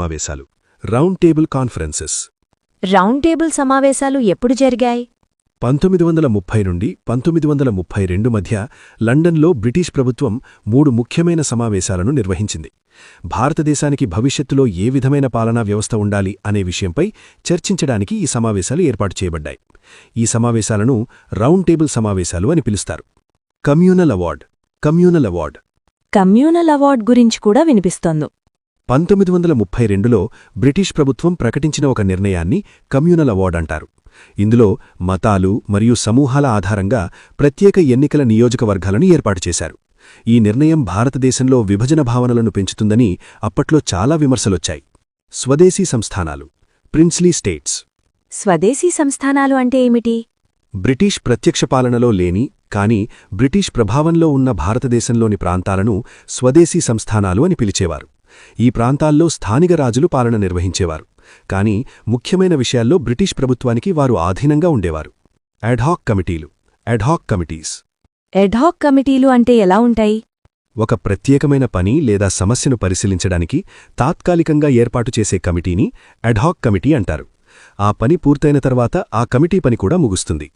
సమావేశాలు, round table conferences. Round table సమావేశాలు ఎప్పుడు జరిగాయి? 1930 నుండి 1932 మధ్య లండన్లో బ్రిటిష్ ప్రభుత్వం 3 ముఖ్యమైన సమావేశాలను నిర్వహించింది. భారతదేశానికి భవిష్యత్తులో ఏ విధమైన పాలనా వ్యవస్థ ఉండాలి అనే విషయంపై చర్చించడానికి ఈ సమావేశాలు ఏర్పాటు చేయబడ్డాయి. ఈ సమావేశాలను రౌండ్ టేబుల్ సమావేశాలు అని పిలుస్తారు. Communal award. కమ్యూనల్ అవార్డ్ గురించి కూడా వినిపిస్తోంది. 1932లో బ్రిటిష్ ప్రభుత్వం ప్రకటించిన ఒక నిర్ణయాన్ని కమ్యూనల్ అవార్డ్ అంటారు. ఇందులో మతాలు మరియు సమూహాల ఆధారంగా ప్రత్యేక ఎన్నికల నియోజకవర్గాలను ఏర్పాటు చేశారు. ఈ నిర్ణయం భారతదేశంలో విభజన భావనలను పెంచుతుందని అప్పట్లో చాలా విమర్శలొచ్చాయి. స్వదేశీ సంస్థానాలు, ప్రిన్స్లీ స్టేట్స్. స్వదేశీ సంస్థానాలు అంటే ఏమిటి? బ్రిటిష్ ప్రత్యక్ష పాలనలో లేని కానీ బ్రిటిష్ ప్రభావంలో ఉన్న భారతదేశంలోని ప్రాంతాలను స్వదేశీ సంస్థానాలు అని పిలిచేవారు. ఈ ప్రాంతాల్లో స్థానిక రాజులు పాలన నిర్వహించేవారు, కానీ ముఖ్యమైన విషయాల్లో బ్రిటిష్ ప్రభుత్వానికి వారు ఆధీనంగా ఉండేవారు. Ad hoc committees. అడ్హాక్ కమిటీలు అంటే ఎలా ఉంటాయి? ఒక ప్రత్యేకమైన పని లేదా సమస్యను పరిశీలించడానికి తాత్కాలికంగా ఏర్పాటు చేసే కమిటీని అడ్హాక్ కమిటీ అంటారు. ఆ పని పూర్తయిన తర్వాత ఆ కమిటీ పని కూడా ముగుస్తుంది.